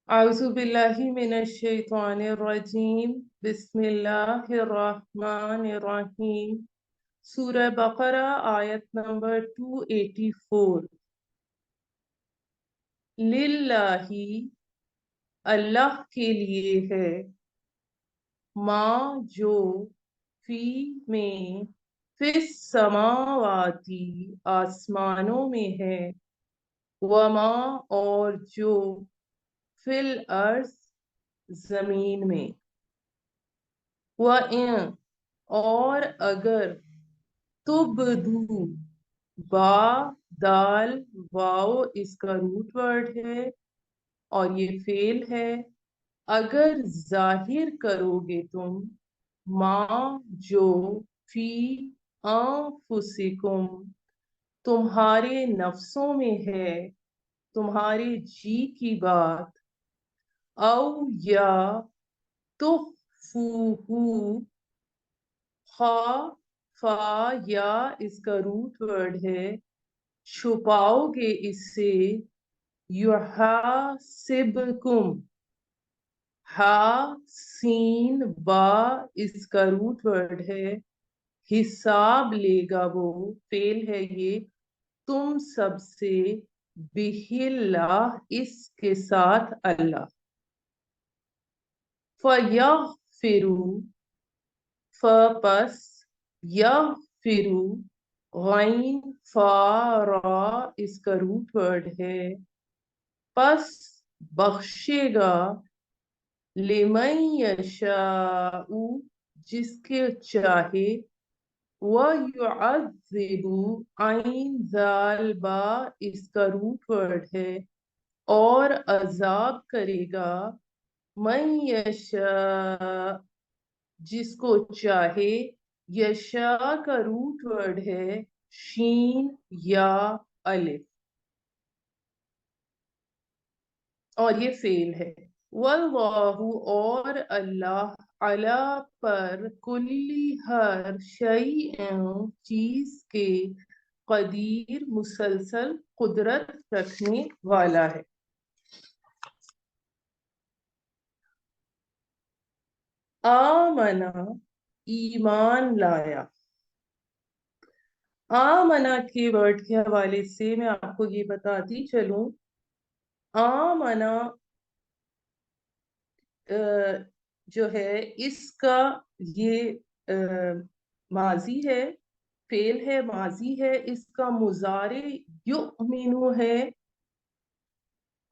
أعوذ بالله من الشيطان الرجيم بسم الله الرحمن الرحيم سورہ بقرہ آیت نمبر 284 للہ اللہ کے لیے ہے ما جو فی میں فی السماواتی آسمانوں میں ہے وما اور جو فی الارض زمین میں وَإِن اور اگر تبدو با دال واو اس کا روٹ ورڈ ہے اور یہ فعل ہے اگر ظاہر کرو گے تم ما جو فی انفسکم تمہارے نفسوں میں ہے تمہارے جی کی بات او یا تخفوہ خا فا یا اس کا روٹ ورڈ ہے چھپاؤ گے اس سے یحاسبکم ہا سین با اس کا روٹ ورڈ ہے حساب لے گا وہ فعل ہے یہ تم سب سے بہ اللہ اس کے ساتھ اللہ فَيَغْفِرُ پس یغفرو غین فا را اس کا روٹ ورڈ ہے پس بخشے گا لمن یشاء جس کے چاہے وَيُعَذِّبُ عین ذال با اس کا روٹ ورڈ ہے اور عذاب کرے گا من یشاء جس کو چاہے یشا کا روٹ ورڈ ہے شین یا الف اور یہ فعل ہے واللہ اور اللہ علی پر کلی ہر شیء چیز کے قدیر مسلسل قدرت رکھنے والا ہے آمنا ایمان لایا آمنا کے ورڈ کے حوالے سے میں آپ کو یہ بتاتی چلوں آمنا جو ہے اس کا یہ ماضی ہے فعل ہے ماضی ہے اس کا مضارع یؤمنو ہے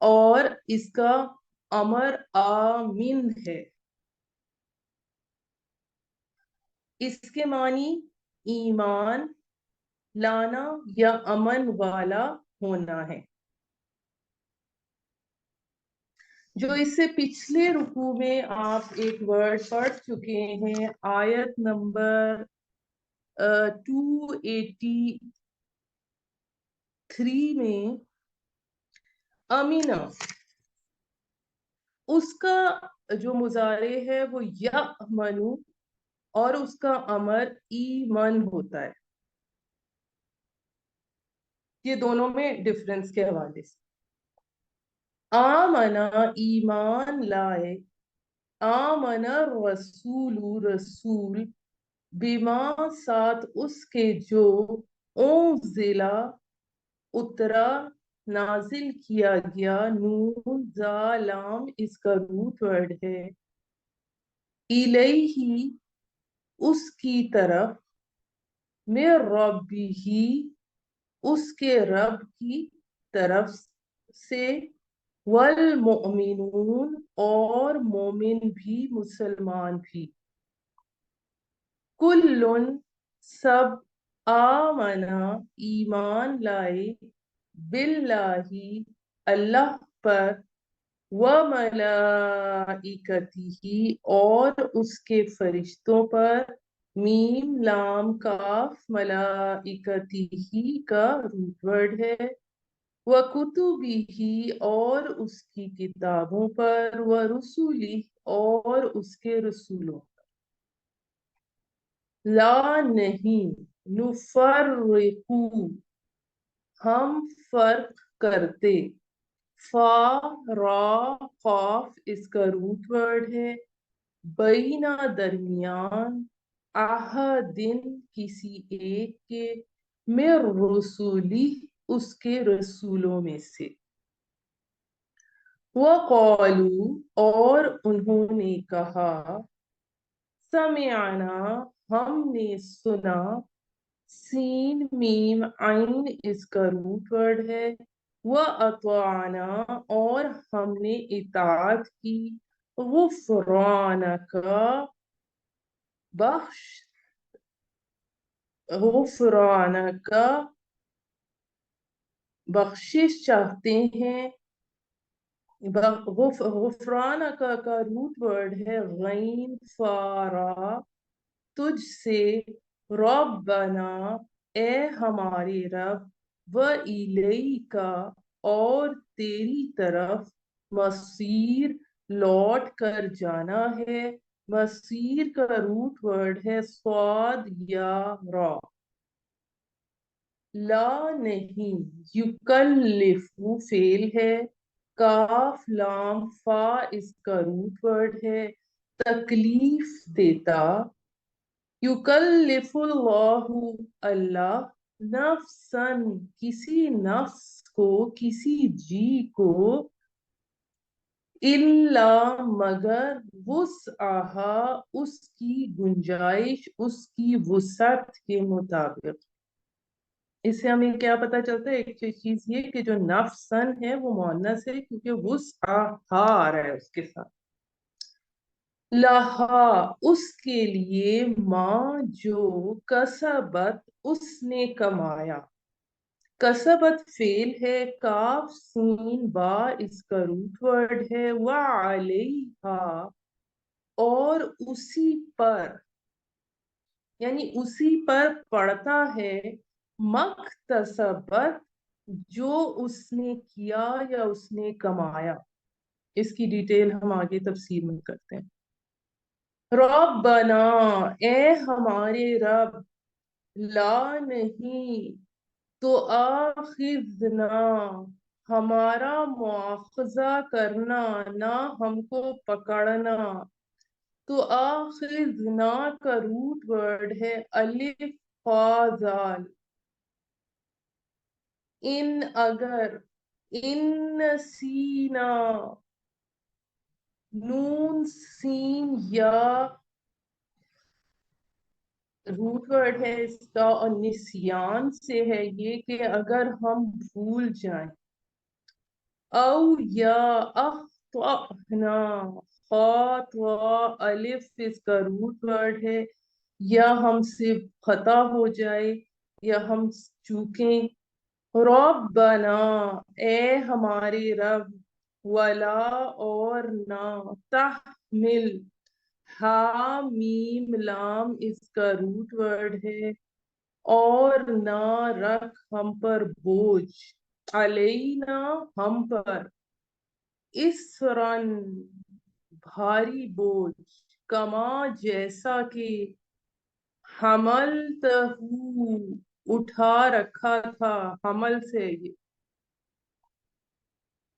اور اس کا امر آمن ہے اس کے معنی ایمان لانا یا امن والا ہونا ہے جو اس سے پچھلے رکوع میں آپ ایک ورڈ پڑھ چکے ہیں آیت نمبر 283 میں امینا اس کا جو مضارع ہے وہ یأمنو اور اس کا امر ایمن ہوتا ہے یہ دونوں میں ڈفرنس کے حوالے سے آمنا ایمان لائے آمنا رسول رسول بما ساتھ اس کے جو انزلا اترا نازل کیا گیا نون زا لام اس کا روٹ ورڈ ہے الیہ اس کی طرف من ربہ اس کے رب کی طرف سے والمؤمنون اور مومن بھی مسلمان بھی کلن سب آمنا ایمان لائے باللہ اللہ پر وملائکتہ اور اس کے فرشتوں پر میم لام کاف ملائکتہ کا روٹ ورڈ ہے وَكُتُبِهِ اور اس کی کتابوں پر وَرُسُلِهِ اور اس کے رسولوں لا نہیں نفرقو ہم فرق کرتے فا را قاف اس کا روٹ ورڈ ہے. بینا درمیان، دن کسی ایک کے، میں رسولی اس کے رسولوں میں سے. وقالو اور انہوں نے کہا، سمعنا ہم نے سنا، سین میم عین اس کا روٹ ورڈ ہے. وَأَطَعْنَا اور ہم نے اطاعت کی، غفرانک بخش، غفرانک بخشش چاہتے ہیں. غفرانک کا روٹ ورڈ ہے غین فارا، تجھ سے. ربنا اے ہمارے رب، وَإِلَيْكَ اور تیری طرف، مصیر لوٹ کر جانا ہے. مصیر کا روٹ ورڈ ہے صاد یا را. لا نہیں، یکلفو فعل ہے، کاف لام فا اس کا روٹ ورڈ ہے تکلیف دیتا. یکلف اللہ اللہ، نفسن کسی نفس کو، کسی جی کو، الا مگر، وسعہا اس کی گنجائش، اس کی وسعت کے مطابق. اس سے ہمیں کیا پتہ چلتا ہے؟ ایک چیز یہ کہ جو نفسن ہے وہ مؤنث ہے کیونکہ وسعہا آ رہا ہے اس کے ساتھ. لہا اس کے لیے، ماں جو، کسبت اس نے کمایا. کسبت فعل ہے، کاف سین با اس کا روٹ ورڈ ہے. وعلیہا اور اسی پر، یعنی اسی پر پڑتا ہے، مکتسبت جو اس نے کیا یا اس نے کمایا. اس کی ڈیٹیل ہم آگے تفسیر میں کرتے ہیں. ربنا اے ہمارے رب، لا نہیں، تو آخذنا ہمارا مواخذہ کرنا، نہ ہم کو پکڑنا. تو آخذنا کا روٹ ورڈ ہے الف فا زال. ان اگر، ان سینا نون سین یا روٹ ورڈ ہے اس کا، اور نسیان سے ہے یہ کہ اگر ہم بھول جائیں. او یا اخطأنا، خاط و الف اس کا روٹ ورڈ ہے، یا ہم سے خطا ہو جائے یا ہم چوکیں. ربنا اے ہمارے رب، ولا اور نہ، تحمل ہا میم لام اس کا روٹ ورڈ ہے، اور نہ رکھ ہم پر بوجھ، علینا ہم پر، اسرن بھاری بوجھ، کما جیسا کہ، حملتہ اٹھا رکھا تھا، حمل سے یہ،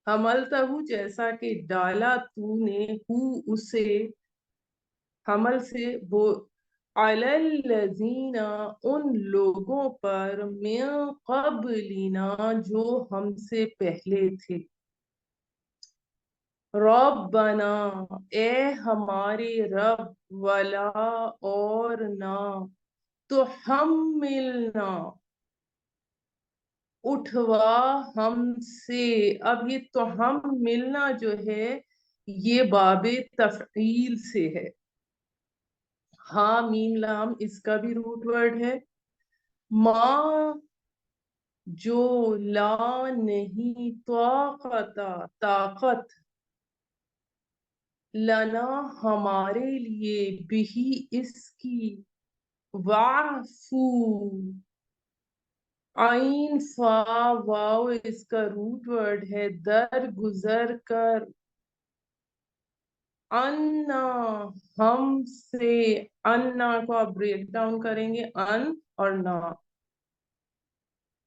حملتہ جیسا کہ ڈالا تو نے، اسے، حمل سے وہ، علی الذین ان لوگوں پر، من قبلنا جو ہم سے پہلے تھے. ربنا اے ہمارے رب، ولا اور نہ، تو حملنا اٹھوا ہم سے. اب یہ تو ہم ملنا جو ہے یہ باب تفعیل سے ہے. ہاں میم لام اس کا بھی روٹ ورڈ ہے. ماں جو، لا نہیں، طاقت طاقت، لنا ہمارے لیے، بھی اس کی، واعفو عین فا واو اس کا روٹ ورڈ ہے در گزر کر. انا ہم سے، انا کو آپ بریک ڈاؤن کریں گے، ان اور نا.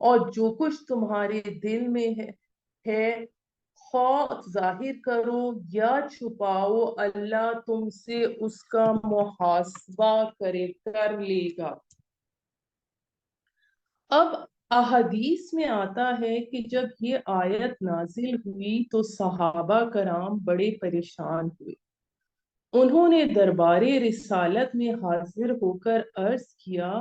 اور جو کچھ تمہارے دل میں ہے خواہ ظاہر کرو یا چھپاؤ، اللہ تم سے اس کا محاسبہ کر لے گا۔ اب احادیث میں آتا ہے کہ جب یہ آیت نازل ہوئی تو صحابہ کرام بڑے پریشان ہوئے۔ انہوں نے دربار رسالت میں حاضر ہو کر عرض کیا،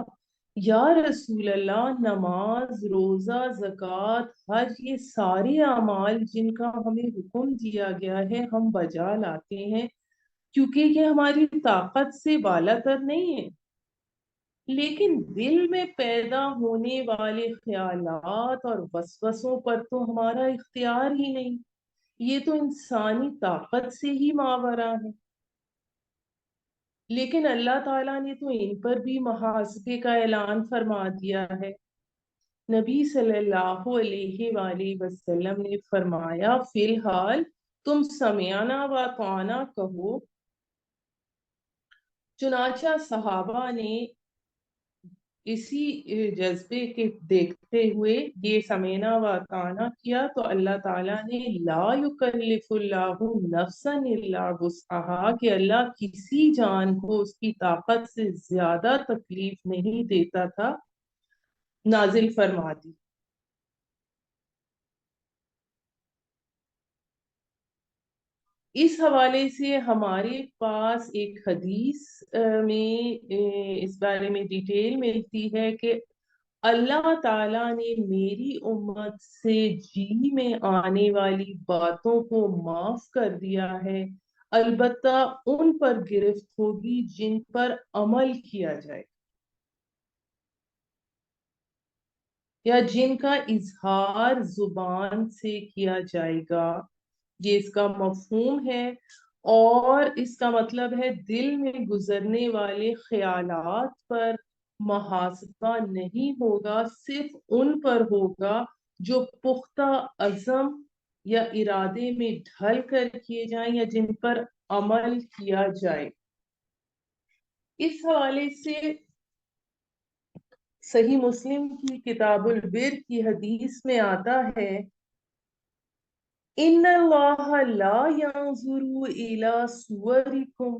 یا رسول اللہ، نماز، روزہ، زکوٰۃ، حج، یہ سارے اعمال جن کا ہمیں حکم دیا گیا ہے ہم بجا لاتے ہیں کیونکہ یہ ہماری طاقت سے بالا تر نہیں ہے، لیکن دل میں پیدا ہونے والے خیالات اور وسوسوں پر تو ہمارا اختیار ہی نہیں، یہ تو انسانی طاقت سے ہی ماورا ہے۔ لیکن اللہ تعالیٰ نے تو ان پر بھی محاسبے کا اعلان فرما دیا ہے۔ نبی صلی اللہ علیہ وآلہ وسلم نے فرمایا، فی الحال تم سمعنا و اطعنا کہو۔ چنانچہ صحابہ نے اسی جذبے کے دیکھتے ہوئے یہ سمعنا و اطعنا کیا تو اللہ تعالیٰ نے لا یکلف اللہ نفسا الا وسعها کہ اللہ کسی جان کو اس کی طاقت سے زیادہ تکلیف نہیں دیتا تھا، نازل فرما دی۔ اس حوالے سے ہمارے پاس ایک حدیث میں اس بارے میں ڈیٹیل ملتی ہے کہ اللہ تعالیٰ نے میری امت سے جی میں آنے والی باتوں کو معاف کر دیا ہے، البتہ ان پر گرفت ہوگی جن پر عمل کیا جائے یا جن کا اظہار زبان سے کیا جائے گا۔ یہ اس کا مفہوم ہے، اور اس کا مطلب ہے دل میں گزرنے والے خیالات پر محاسبہ نہیں ہوگا، صرف ان پر ہوگا جو پختہ عزم یا ارادے میں ڈھل کر کیے جائیں یا جن پر عمل کیا جائے۔ اس حوالے سے صحیح مسلم کی کتاب البر کی حدیث میں آتا ہے، ان اللہ لا ينظر الى صورکم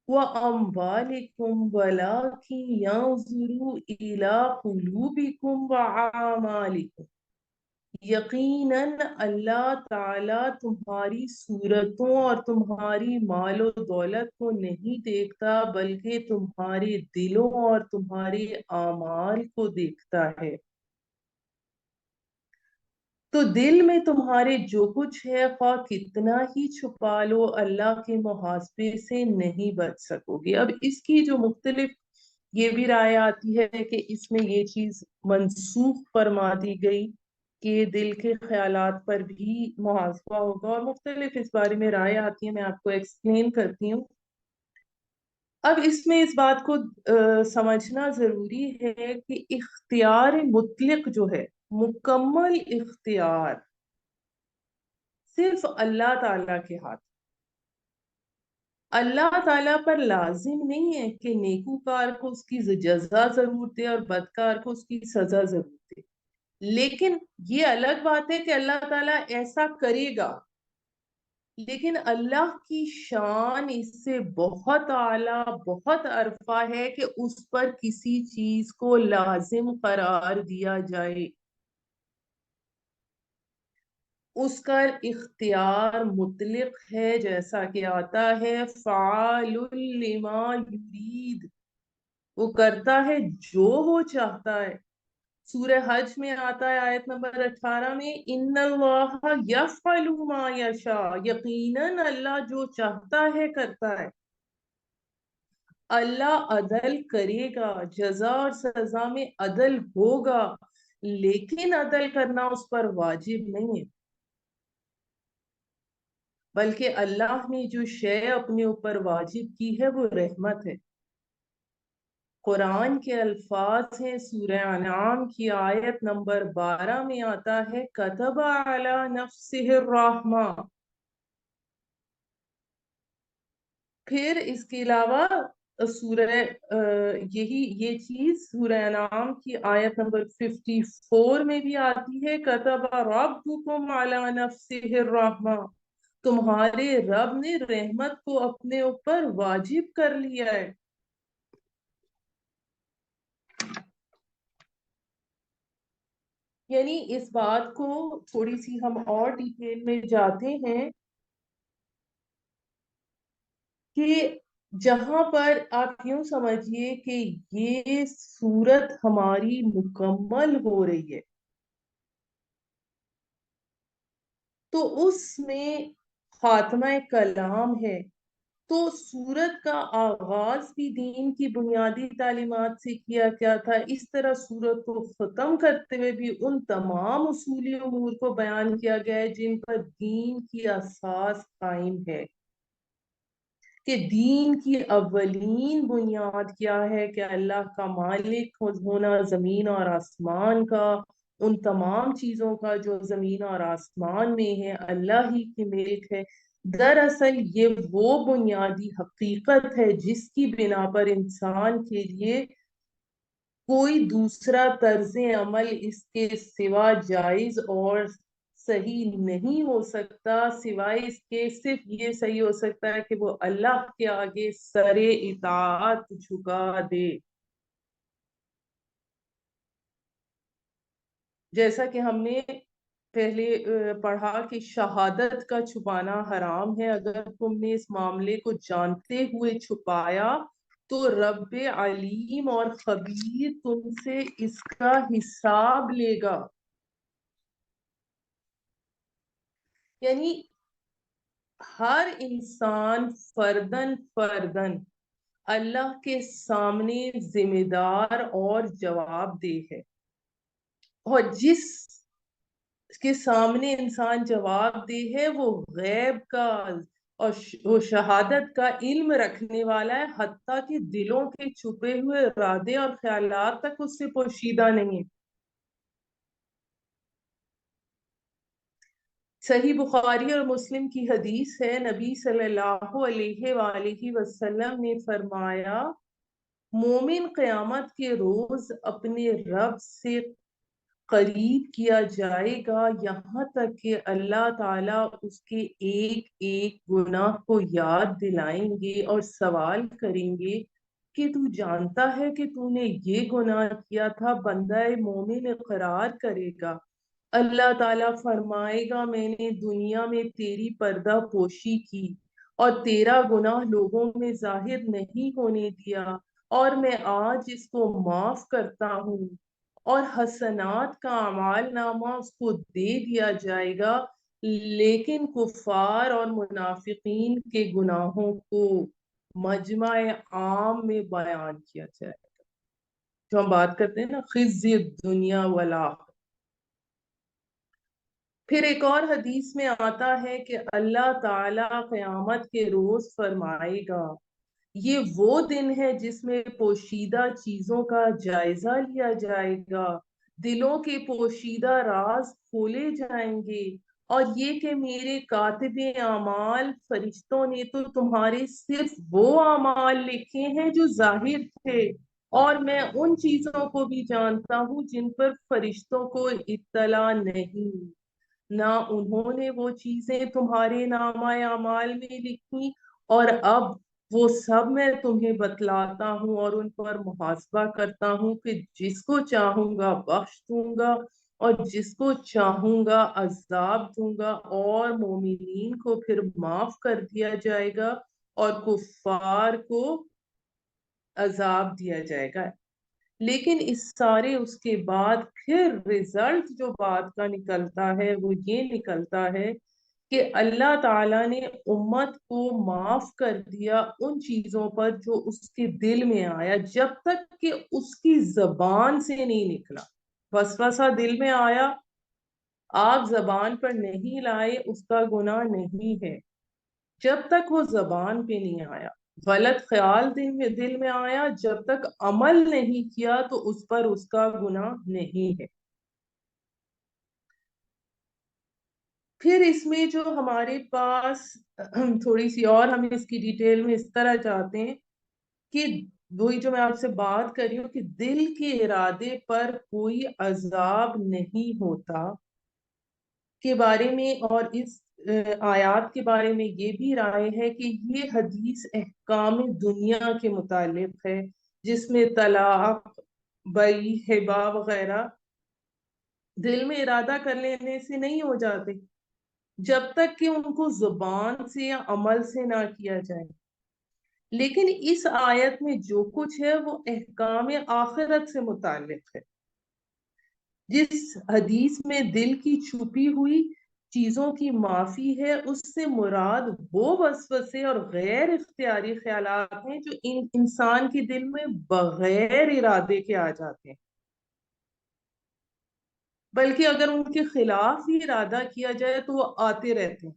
واموالکم ولکن ينظر الى قلوبکم واعمالکم۔ یقیناً اللہ تعالیٰ تمہاری صورتوں اور تمہاری مال و دولت کو نہیں دیکھتا بلکہ تمہارے دلوں اور تمہارے اعمال کو دیکھتا ہے۔ تو دل میں تمہارے جو کچھ ہے خواہ کتنا ہی چھپا لو، اللہ کے محاسبے سے نہیں بچ سکو گے۔ اب اس کی جو مختلف یہ بھی رائے آتی ہے کہ اس میں یہ چیز منسوخ فرما دی گئی کہ دل کے خیالات پر بھی محاسبہ ہوگا، اور مختلف اس بارے میں رائے آتی ہیں، میں آپ کو ایکسپلین کرتی ہوں۔ اب اس میں اس بات کو سمجھنا ضروری ہے کہ اختیار مطلق جو ہے، مکمل اختیار صرف اللہ تعالیٰ کے ہاتھ۔ اللہ تعالیٰ پر لازم نہیں ہے کہ نیکوکار کو اس کی جزا ضرور دے اور بدکار کو اس کی سزا ضرور دے، لیکن یہ الگ بات ہے کہ اللہ تعالیٰ ایسا کرے گا، لیکن اللہ کی شان اس سے بہت اعلیٰ، بہت عرفہ ہے کہ اس پر کسی چیز کو لازم قرار دیا جائے۔ اس کا اختیار مطلق ہے، جیسا کہ آتا ہے فعال لما یرید، وہ کرتا ہے جو وہ چاہتا ہے۔ سورہ حج میں آتا ہے آیت نمبر 18 میں، ان اللہ یفعل ما یشاء، یقیناً اللہ جو چاہتا ہے کرتا ہے۔ اللہ عدل کرے گا، جزا اور سزا میں عدل ہوگا، لیکن عدل کرنا اس پر واجب نہیں ہے، بلکہ اللہ نے جو شے اپنے اوپر واجب کی ہے وہ رحمت ہے۔ قرآن کے الفاظ ہیں، سورہ انعام کی آیت نمبر 12 میں آتا ہے، کتب علی نفسہ الرحمہ۔ پھر اس کے علاوہ سورہ یہی یہ چیز سورہ انعام کی آیت نمبر 54 میں بھی آتی ہے، کتب ربکم علی نفسہ الرحمہ، تمہارے رب نے رحمت کو اپنے اوپر واجب کر لیا ہے۔ یعنی اس بات کو تھوڑی سی ہم اور ڈیٹیل میں جاتے ہیں کہ جہاں پر آپ یوں سمجھیے کہ یہ صورت ہماری مکمل ہو رہی ہے، تو اس میں خاتمہ کلام ہے، تو سورت کا آغاز بھی دین کی بنیادی تعلیمات سے کیا گیا تھا، اس طرح سورت کو ختم کرتے ہوئے بھی ان تمام اصولی امور کو بیان کیا گیا ہے جن پر دین کی اساس قائم ہے، کہ دین کی اولین بنیاد کیا ہے، کہ اللہ کا مالک ہونا زمین اور آسمان کا، ان تمام چیزوں کا جو زمین اور آسمان میں ہے اللہ ہی کی ملک ہے۔ دراصل یہ وہ بنیادی حقیقت ہے جس کی بنا پر انسان کے لیے کوئی دوسرا طرز عمل اس کے سوا جائز اور صحیح نہیں ہو سکتا، سوائے اس کے صرف یہ صحیح ہو سکتا ہے کہ وہ اللہ کے آگے سر اطاعت جھکا دے۔ جیسا کہ ہم نے پہلے پڑھا کہ شہادت کا چھپانا حرام ہے، اگر تم نے اس معاملے کو جانتے ہوئے چھپایا تو رب علیم اور خبیر تم سے اس کا حساب لے گا۔ یعنی ہر انسان فردن فردن اللہ کے سامنے ذمہ دار اور جواب دہ ہے، اور جس کے سامنے انسان جواب دہ ہے وہ غیب کا اور وہ شہادت کا علم رکھنے والا ہے، حتیٰ کہ دلوں کے چھپے ہوئے ارادے اور خیالات تک اس سے پوشیدہ نہیں ہے۔ صحیح بخاری اور مسلم کی حدیث ہے، نبی صلی اللہ علیہ وآلہ وسلم نے فرمایا، مومن قیامت کے روز اپنے رب سے قریب کیا جائے گا یہاں تک کہ اللہ تعالیٰ اس کے ایک ایک گناہ کو یاد دلائیں گے اور سوال کریں گے کہ تو جانتا ہے کہ تو نے یہ گناہ کیا تھا؟ بندہ مومن اقرار کرے گا، اللہ تعالیٰ فرمائے گا میں نے دنیا میں تیری پردہ پوشی کی اور تیرا گناہ لوگوں میں ظاہر نہیں ہونے دیا، اور میں آج اس کو معاف کرتا ہوں، اور حسنات کا اعمال نامہ اس کو دے دیا جائے گا، لیکن کفار اور منافقین کے گناہوں کو مجمع عام میں بیان کیا جائے گا، جو ہم بات کرتے ہیں نا خزی دنیا والآخرہ۔ پھر ایک اور حدیث میں آتا ہے کہ اللہ تعالیٰ قیامت کے روز فرمائے گا، یہ وہ دن ہے جس میں پوشیدہ چیزوں کا جائزہ لیا جائے گا، دلوں کے پوشیدہ راز کھولے جائیں گے، اور یہ کہ میرے کاتب اعمال فرشتوں نے تو تمہارے صرف وہ اعمال لکھے ہیں جو ظاہر تھے، اور میں ان چیزوں کو بھی جانتا ہوں جن پر فرشتوں کو اطلاع نہیں، نہ انہوں نے وہ چیزیں تمہارے نامہ اعمال میں لکھی، اور اب وہ سب میں تمہیں بتلاتا ہوں اور ان پر محاسبہ کرتا ہوں کہ جس کو چاہوں گا بخش دوں گا اور جس کو چاہوں گا عذاب دوں گا، اور مومنین کو پھر معاف کر دیا جائے گا اور کفار کو عذاب دیا جائے گا۔ لیکن اس سارے اس کے بعد پھر رزلٹ جو بات کا نکلتا ہے وہ یہ نکلتا ہے کہ اللہ تعالیٰ نے امت کو معاف کر دیا ان چیزوں پر جو اس کے دل میں آیا، جب تک کہ اس کی زبان سے نہیں نکلا۔ وسوسہ دل میں آیا، آپ زبان پر نہیں لائے، اس کا گناہ نہیں ہے، جب تک وہ زبان پہ نہیں آیا۔ غلط خیال دل میں آیا، جب تک عمل نہیں کیا تو اس پر اس کا گناہ نہیں ہے۔ پھر اس میں جو ہمارے پاس تھوڑی سی اور ہم اس کی ڈیٹیل میں اس طرح جاتے ہیں کہ وہی جو میں آپ سے بات کر رہی ہوں کہ دل کے ارادے پر کوئی عذاب نہیں ہوتا کے بارے میں، اور اس آیات کے بارے میں یہ بھی رائے ہے کہ یہ حدیث احکام دنیا کے متعلق ہے، جس میں طلاق، بئی، ہبا وغیرہ دل میں ارادہ کر لینے سے نہیں ہو جاتے، جب تک کہ ان کو زبان سے یا عمل سے نہ کیا جائے۔ لیکن اس آیت میں جو کچھ ہے وہ احکام آخرت سے متعلق ہے۔ جس حدیث میں دل کی چھپی ہوئی چیزوں کی معافی ہے، اس سے مراد وہ وسوسے اور غیر اختیاری خیالات ہیں جو انسان کے دل میں بغیر ارادے کے آ جاتے ہیں، بلکہ اگر ان کے خلاف ہی ارادہ کیا جائے تو وہ آتے رہتے ہیں۔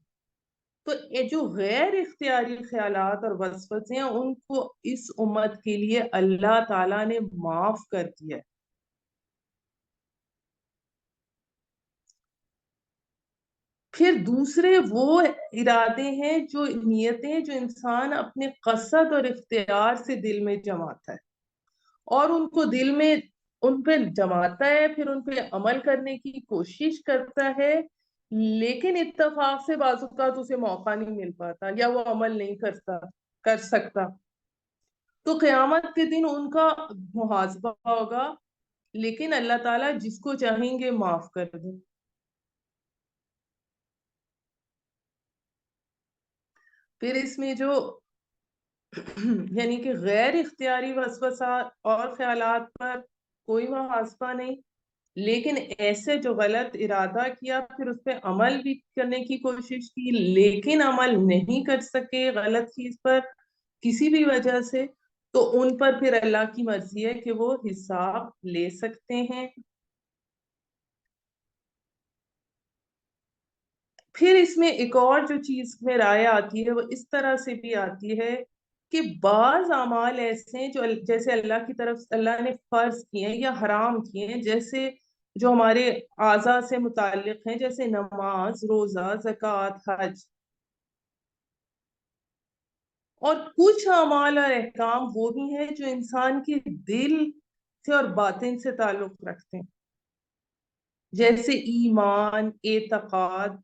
تو یہ جو غیر اختیاری خیالات اور وسوسے ہیں، ان کو اس امت کے لیے اللہ تعالیٰ نے معاف کر دیا ہے۔ پھر دوسرے وہ ارادے ہیں، جو نیتیں جو انسان اپنے قصد اور اختیار سے دل میں جماتا ہے، اور ان کو دل میں ان پہ جماتا ہے، پھر ان پہ عمل کرنے کی کوشش کرتا ہے، لیکن اتفاق سے بعض اوقات اسے موقع نہیں مل پاتا یا وہ عمل نہیں کر سکتا، تو قیامت کے دن ان کا محاسبہ ہوگا، لیکن اللہ تعالیٰ جس کو چاہیں گے معاف کر دیں۔ پھر اس میں جو یعنی کہ غیر اختیاری وسوسات اور خیالات پر کوئی محاسبہ نہیں، لیکن ایسے جو غلط ارادہ کیا پھر اس پہ عمل بھی کرنے کی کوشش کی لیکن عمل نہیں کر سکے غلط چیز پر کسی بھی وجہ سے، تو ان پر پھر اللہ کی مرضی ہے کہ وہ حساب لے سکتے ہیں۔ پھر اس میں ایک اور جو چیز میں رائے آتی ہے وہ اس طرح سے بھی آتی ہے کہ بعض اعمال ایسے ہیں جو جیسے اللہ کی طرف اللہ نے فرض کیے ہیں یا حرام کیے ہیں، جیسے جو ہمارے اعضاء سے متعلق ہیں، جیسے نماز، روزہ، زکوٰۃ، حج، اور کچھ اعمال اور احکام وہ بھی ہیں جو انسان کے دل سے اور باطن سے تعلق رکھتے ہیں، جیسے ایمان، اعتقاد،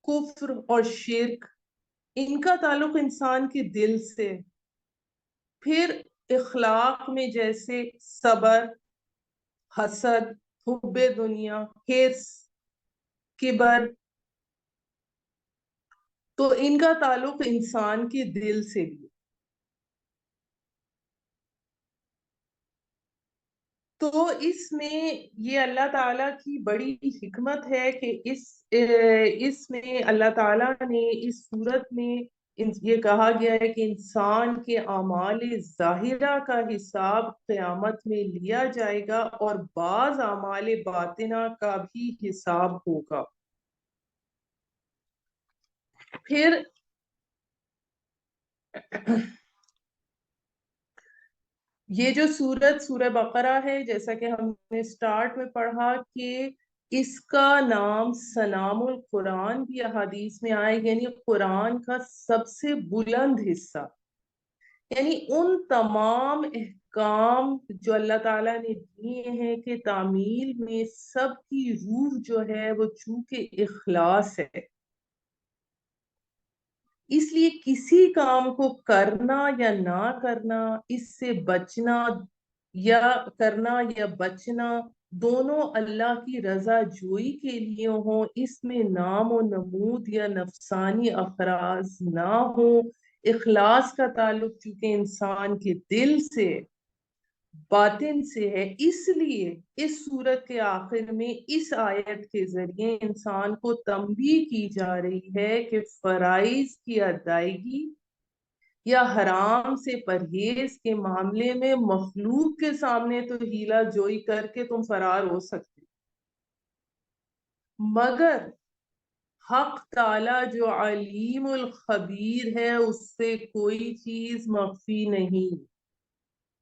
کفر اور شرک، ان کا تعلق انسان کے دل سے۔ پھر اخلاق میں جیسے صبر، حسد، حب دنیا، حرص، کبر، تو ان کا تعلق انسان کے دل سے بھی۔ تو اس میں یہ اللہ تعالیٰ کی بڑی حکمت ہے کہ اس میں اللہ تعالیٰ نے اس صورت میں یہ کہا گیا ہے کہ انسان کے اعمال ظاہرہ کا حساب قیامت میں لیا جائے گا، اور بعض اعمال باطنہ کا بھی حساب ہوگا۔ پھر یہ جو سورہ بقرہ ہے، جیسا کہ ہم نے سٹارٹ میں پڑھا کہ اس کا نام سنام القرآن بھی احادیث میں آئے، یعنی قرآن کا سب سے بلند حصہ، یعنی ان تمام احکام جو اللہ تعالیٰ نے دیے ہیں کہ تعمیل میں سب کی روح جو ہے وہ چونکہ اخلاص ہے، اس لیے کسی کام کو کرنا یا نہ کرنا، اس سے بچنا یا کرنا یا بچنا، دونوں اللہ کی رضا جوئی کے لیے ہوں، اس میں نام و نمود یا نفسانی افراز نہ ہو۔ اخلاص کا تعلق چونکہ انسان کے دل سے، باطن سے ہے، اس لیے اس سورت کے آخر میں اس آیت کے ذریعے انسان کو تنبیہ کی جا رہی ہے کہ فرائض کی ادائیگی یا حرام سے پرہیز کے معاملے میں مخلوق کے سامنے تو ہیلا جوئی کر کے تم فرار ہو سکتے، مگر حق تعالی جو علیم الخبیر ہے اس سے کوئی چیز مخفی نہیں،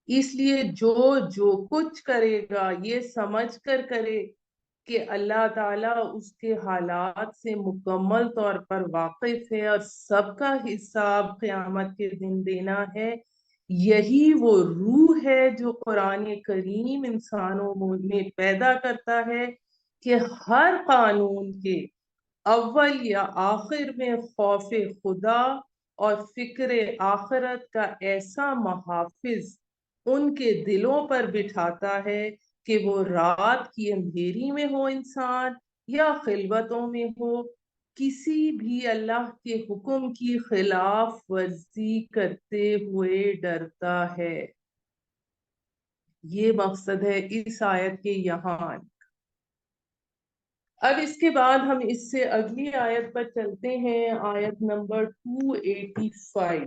اس لیے جو کچھ کرے گا یہ سمجھ کر کرے کہ اللہ تعالیٰ اس کے حالات سے مکمل طور پر واقف ہے اور سب کا حساب قیامت کے دن دینا ہے۔ یہی وہ روح ہے جو قرآن کریم انسانوں میں پیدا کرتا ہے کہ ہر قانون کے اول یا آخر میں خوف خدا اور فکر آخرت کا ایسا محافظ ان کے دلوں پر بٹھاتا ہے کہ وہ رات کی اندھیری میں ہو انسان یا خلوتوں میں ہو، کسی بھی اللہ کے حکم کی خلاف ورزی کرتے ہوئے ڈرتا ہے۔ یہ مقصد ہے اس آیت کے یہاں۔ اب اس کے بعد ہم اس سے اگلی آیت پر چلتے ہیں، آیت نمبر 285۔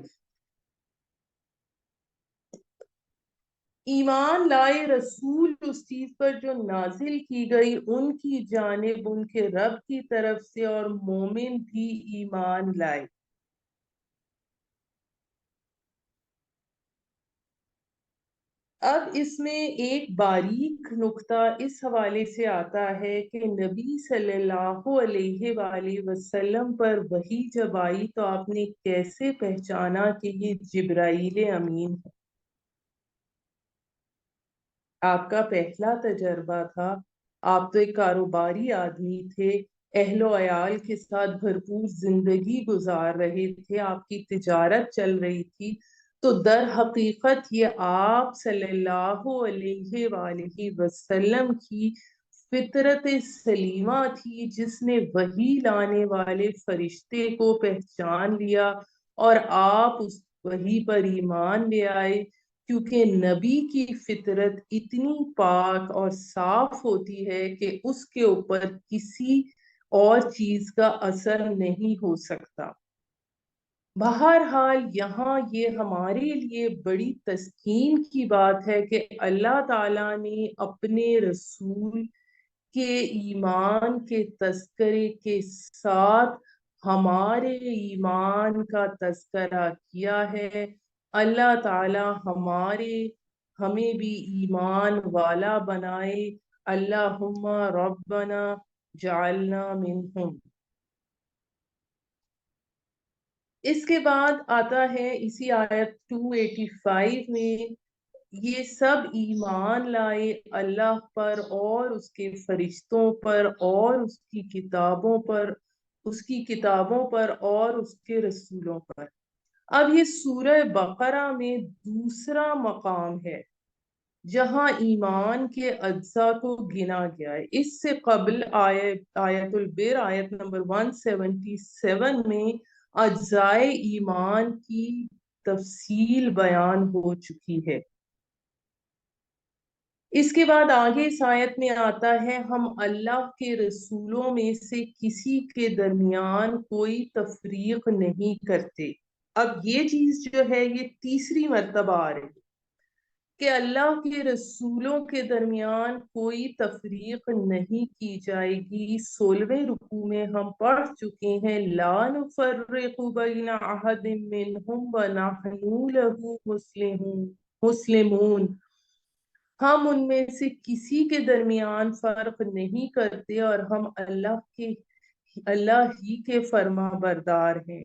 ایمان لائے رسول اس چیز پر جو نازل کی گئی ان کی جانب ان کے رب کی طرف سے، اور مومن بھی ایمان لائے۔ اب اس میں ایک باریک نکتہ اس حوالے سے آتا ہے کہ نبی صلی اللہ علیہ وآلہ وسلم پر وحی جب آئی تو آپ نے کیسے پہچانا کہ یہ جبرائیل امین ہے؟ آپ کا پہلا تجربہ تھا، آپ تو ایک کاروباری آدمی تھے، اہل و عیال کے ساتھ بھرپور زندگی گزار رہے تھے، آپ کی تجارت چل رہی تھی، تو در حقیقت یہ آپ صلی اللہ علیہ وآلہ وسلم کی فطرت سلیمہ تھی جس نے وحی لانے والے فرشتے کو پہچان لیا اور آپ اس وحی پر ایمان لے آئے، کیونکہ نبی کی فطرت اتنی پاک اور صاف ہوتی ہے کہ اس کے اوپر کسی اور چیز کا اثر نہیں ہو سکتا۔ بہرحال یہاں یہ ہمارے لیے بڑی تسکین کی بات ہے کہ اللہ تعالیٰ نے اپنے رسول کے ایمان کے تذکرے کے ساتھ ہمارے ایمان کا تذکرہ کیا ہے۔ اللہ تعالی ہمیں بھی ایمان والا بنائے، اللہم ربنا جعلنا منہم۔ اس کے بعد آتا ہے اسی آیت 285 میں، یہ سب ایمان لائے اللہ پر اور اس کے فرشتوں پر اور اس کی کتابوں پر، اس کی کتابوں پر اور اس کے رسولوں پر۔ اب یہ سورہ بقرہ میں دوسرا مقام ہے جہاں ایمان کے اجزاء کو گنا گیا ہے۔ اس سے قبل آیت البر آیت نمبر 177 میں اجزائے ایمان کی تفصیل بیان ہو چکی ہے۔ اس کے بعد آگے اس آیت میں آتا ہے، ہم اللہ کے رسولوں میں سے کسی کے درمیان کوئی تفریق نہیں کرتے۔ اب یہ چیز جو ہے یہ تیسری مرتبہ آ رہی ہے کہ اللہ کے رسولوں کے درمیان کوئی تفریق نہیں کی جائے گی۔ 16ویں رکوع میں ہم پڑھ چکے ہیں، لا نفرق بین احد منہم ونحن لہ مسلمون، ہم ان میں سے کسی کے درمیان فرق نہیں کرتے اور ہم اللہ ہی کے فرما بردار ہیں۔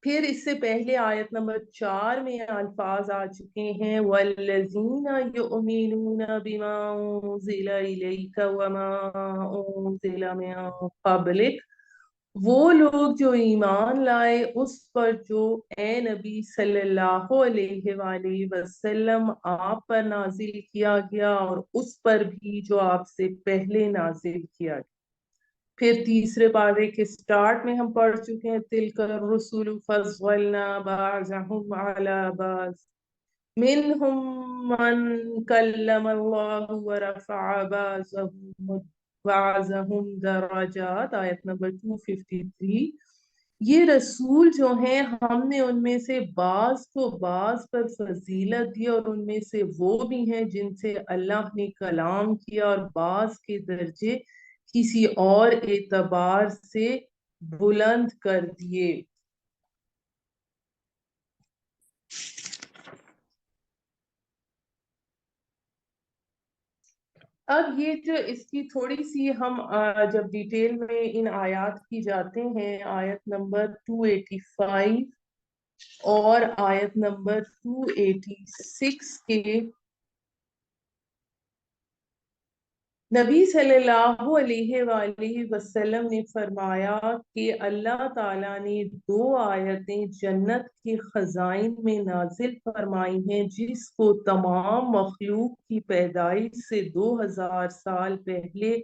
پھر اس سے پہلے آیت نمبر 4 میں الفاظ آ چکے ہیں، وَالَّذِينَ يُؤْمِنُونَ بِمَا أُنزِلَ إِلَيْكَ وَمَا أُنزِلَ مِن قَبْلِكَ، وہ لوگ جو ایمان لائے اس پر جو اے نبی صلی اللہ علیہ وآلہ وسلم آپ پر نازل کیا گیا اور اس پر بھی جو آپ سے پہلے نازل کیا گیا۔ پھر تیسرے پارے کے سٹارٹ میں ہم پڑھ چکے ہیں، تِلْكَ الرُّسُلُ فَضَّلْنَا بَعْضَهُمْ عَلَى بَعْضٍ مِّنْهُم مَّن كَلَّمَ اللَّهُ وَرَفَعَ بَعْضَهُمْ دَرَجَاتٍ، آیت نمبر 253۔ یہ رسول جو ہیں ہم نے ان میں سے بعض کو بعض پر فضیلت دی، اور ان میں سے وہ بھی ہیں جن سے اللہ نے کلام کیا، اور بعض کے درجے کسی اور اعتبار سے بلند کر دیے۔ اب یہ جو اس کی تھوڑی سی ہم جب ڈیٹیل میں ان آیات کی جاتے ہیں، آیت نمبر 285 اور آیت نمبر 286 کے نبی صلی اللہ علیہ وآلہ وسلم نے فرمایا کہ اللہ تعالیٰ نے 2 آیتیں جنت کے خزائن میں نازل فرمائی ہیں جس کو تمام مخلوق کی پیدائش سے 2000 سال پہلے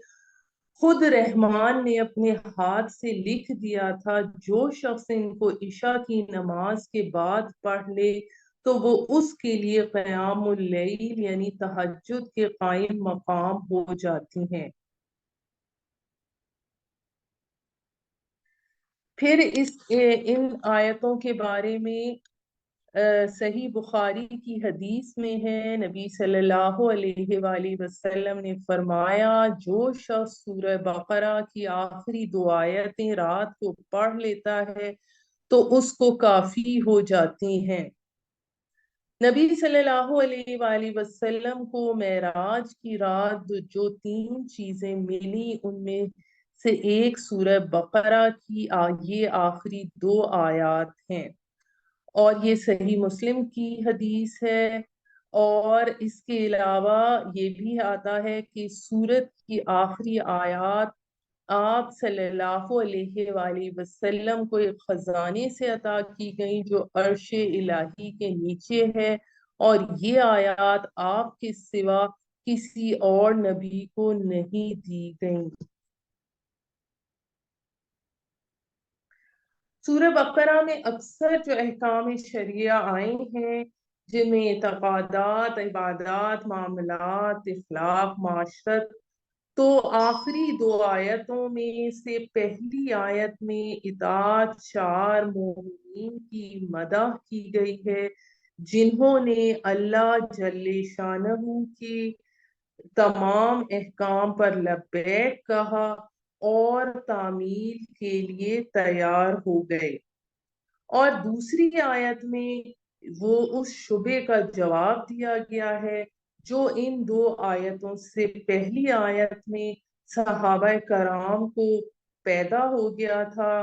خود رحمان نے اپنے ہاتھ سے لکھ دیا تھا۔ جو شخص ان کو عشاء کی نماز کے بعد پڑھ لے تو وہ اس کے لیے قیام اللیل یعنی تہجد کے قائم مقام ہو جاتی ہیں۔ پھر ان آیتوں کے بارے میں صحیح بخاری کی حدیث میں ہے، نبی صلی اللہ علیہ وآلہ وسلم نے فرمایا جو شخص سورہ بقرہ کی آخری 2 آیتیں رات کو پڑھ لیتا ہے تو اس کو کافی ہو جاتی ہیں۔ نبی صلی اللہ علیہ وآلہ وسلم کو معراج کی رات جو 3 چیزیں ملی ان میں سے ایک سورہ بقرہ کی یہ آخری 2 آیات ہیں، اور یہ صحیح مسلم کی حدیث ہے۔ اور اس کے علاوہ یہ بھی آتا ہے کہ سورت کی آخری آیات آپ صلی اللہ علیہ وآلہ وسلم کو ایک خزانے سے عطا کی گئی جو عرش الہی کے نیچے ہے، اور یہ آیات آپ کے سوا کسی اور نبی کو نہیں دی گئیں۔ سورہ بقرہ میں اکثر جو احکام شریعہ آئے ہیں جن میں اعتقادات، عبادات، معاملات، اخلاق، معاشرت، تو آخری 2 آیتوں میں سے پہلی آیت میں اطاعت شعار مومنین کی مدح کی گئی ہے جنہوں نے اللہ جل شانہ کے تمام احکام پر لبیک کہا اور تعمیل کے لیے تیار ہو گئے، اور دوسری آیت میں وہ اس شبے کا جواب دیا گیا ہے جو ان 2 آیتوں سے پہلی آیت میں صحابہ کرام کو پیدا ہو گیا تھا،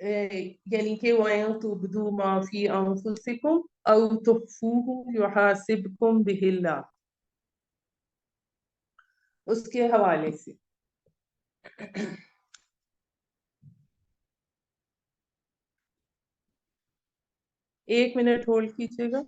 یعنی کہ وَإِن تُبْدُوا مَا فِي أَنفُسِكُمْ أَوْ تُخْفُوهُ يُحَاسِبْكُم بِهِ اللَّهُ، اس کے حوالے سے۔ 1 منٹ ہولڈ کیجیے گا۔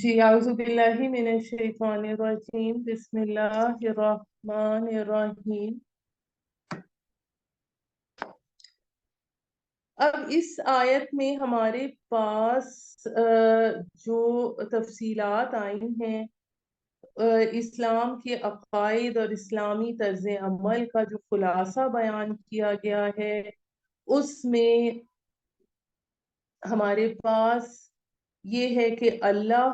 جی اعوذ باللہ من الشیطان الرجیم، بسم اللہ الرحمن الرحیم۔ اب اس آیت میں ہمارے پاس جو تفصیلات آئی ہیں اسلام کے عقائد اور اسلامی طرز عمل کا جو خلاصہ بیان کیا گیا ہے، اس میں ہمارے پاس یہ ہے کہ اللہ،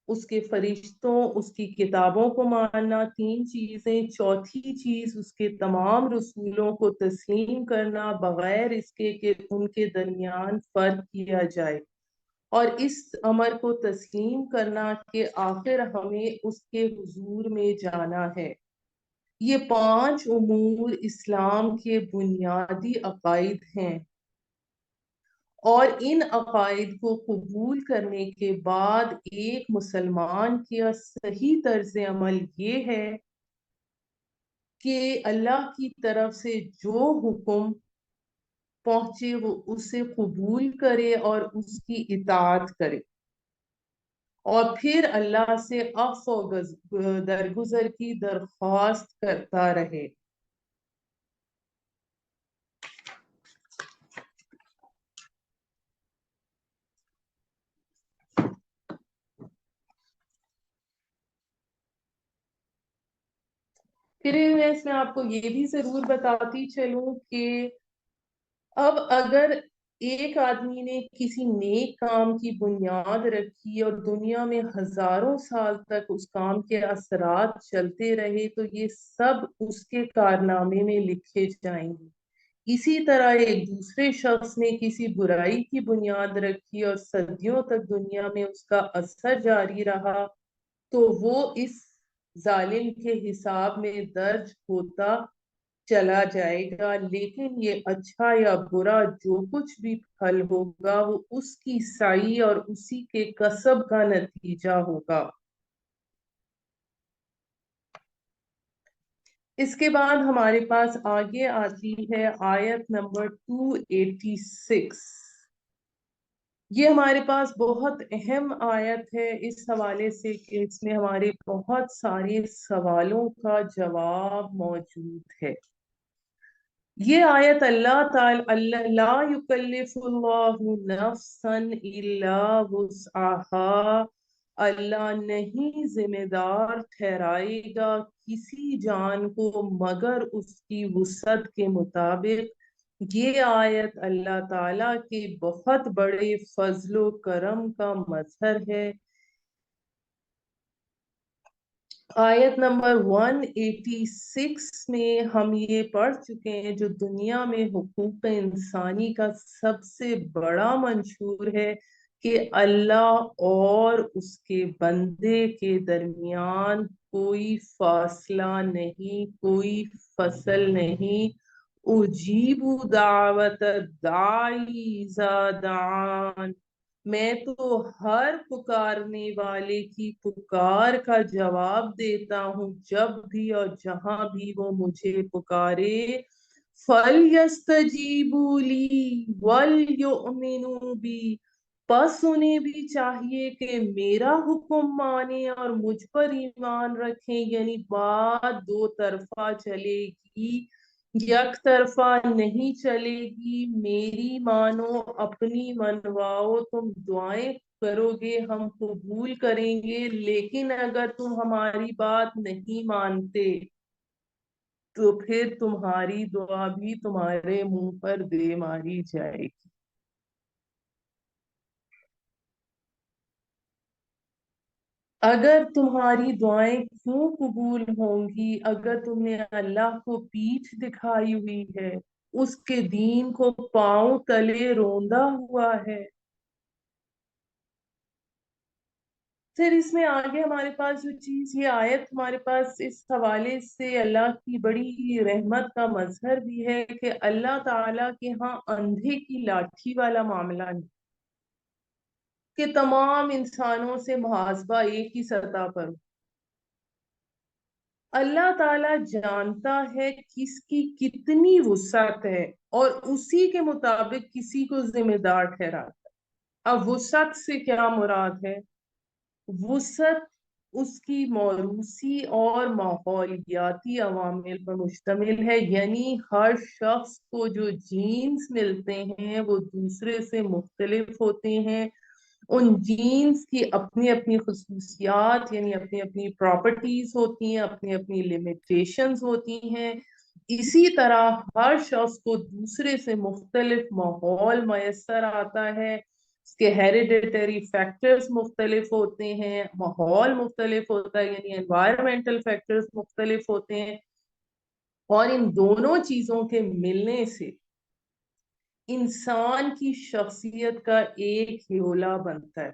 اس کے فرشتوں، اس کی کتابوں کو ماننا 3 چیزیں، چوتھی چیز اس کے تمام رسولوں کو تسلیم کرنا بغیر اس کے کہ ان کے درمیان فرق کیا جائے، اور اس امر کو تسلیم کرنا کہ آخر ہمیں اس کے حضور میں جانا ہے۔ یہ 5 امور اسلام کے بنیادی عقائد ہیں، اور ان عقائد کو قبول کرنے کے بعد ایک مسلمان کا صحیح طرز عمل یہ ہے کہ اللہ کی طرف سے جو حکم پہنچے وہ اسے قبول کرے اور اس کی اطاعت کرے، اور پھر اللہ سے عفو و درگزر کی درخواست کرتا رہے۔ پھر میں اس میں آپ کو یہ بھی ضرور بتاتی چلوں کہ اب اگر ایک آدمی نے کسی نیک کام کی بنیاد رکھی اور دنیا میں ہزاروں سال تک اس کام کے اثرات چلتے رہے تو یہ سب اس کے کارنامے میں لکھے جائیں گے۔ اسی طرح ایک دوسرے شخص نے کسی برائی کی بنیاد رکھی اور صدیوں تک دنیا میں اس کا اثر جاری رہا تو وہ اس ظالم کے حساب میں درج ہوتا چلا جائے گا، لیکن یہ اچھا یا برا جو کچھ بھی پھل ہوگا وہ اس کی سعی اور اسی کے کسب کا نتیجہ ہوگا۔ اس کے بعد ہمارے پاس آگے آتی ہے آیت نمبر 286۔ یہ ہمارے پاس بہت اہم آیت ہے اس حوالے سے کہ اس میں ہمارے بہت سارے سوالوں کا جواب موجود ہے۔ یہ آیت اللہ تعالی اللہ لا یکلف اللہ نفسا الا وسعها، اللہ نہیں ذمہ دار ٹھہرائے گا کسی جان کو مگر اس کی وسعت کے مطابق۔ یہ آیت اللہ تعالی کے بہت بڑے فضل و کرم کا مظہر ہے۔ آیت نمبر 186 میں ہم یہ پڑھ چکے ہیں جو دنیا میں حقوق انسانی کا سب سے بڑا منشور ہے کہ اللہ اور اس کے بندے کے درمیان کوئی فاصلہ نہیں، کوئی فصل نہیں۔ اجیب دعوت الداعی اذا دعان، میں تو ہر پکارنے والے کی پکار کا جواب دیتا ہوں جب بھی اور جہاں بھی وہ مجھے پکارے۔ فَلْيَسْتَجِيبُوا لِي وَلْيُؤْمِنُوا بِي، پس انہیں بھی چاہیے کہ میرا حکم مانیں اور مجھ پر ایمان رکھیں، یعنی بات دو طرفہ چلے گی، یک طرفہ نہیں چلے گی۔ میری مانو، اپنی منواؤ، تم دعائیں کرو گے ہم قبول کریں گے، لیکن اگر تم ہماری بات نہیں مانتے تو پھر تمہاری دعا بھی تمہارے منہ پر دے ماری جائے گی۔ اگر تمہاری دعائیں کیوں قبول ہوں گی؟ اگر تم نے اللہ کو پیٹھ دکھائی ہوئی ہے، اس کے دین کو پاؤں تلے روندا ہوا ہے۔ پھر اس میں آگے ہمارے پاس جو چیز، یہ آیت ہمارے پاس اس حوالے سے اللہ کی بڑی رحمت کا مظہر بھی ہے کہ اللہ تعالیٰ کے ہاں اندھے کی لاٹھی والا معاملہ نہیں کہ تمام انسانوں سے محاسبہ ایک ہی سطح پر۔ اللہ تعالیٰ جانتا ہے کس کی کتنی وسعت ہے اور اسی کے مطابق کسی کو ذمہ دار ٹھہراتا ہے۔ اب وسعت سے کیا مراد ہے؟ وسعت اس کی موروثی اور ماحولیاتی عوامل پر مشتمل ہے، یعنی ہر شخص کو جو جینز ملتے ہیں وہ دوسرے سے مختلف ہوتے ہیں۔ ان جینز کی اپنی اپنی خصوصیات یعنی اپنی اپنی پراپرٹیز ہوتی ہیں، اپنی اپنی لیمیٹیشنز ہوتی ہیں۔ اسی طرح ہر شخص کو دوسرے سے مختلف ماحول میسر آتا ہے، اس کے ہیریڈیٹری فیکٹرز مختلف ہوتے ہیں، ماحول مختلف ہوتا ہے یعنی انوائرمنٹل فیکٹرز مختلف ہوتے ہیں، اور ان دونوں چیزوں کے ملنے سے انسان کی شخصیت کا ایک ہیولا بنتا ہے۔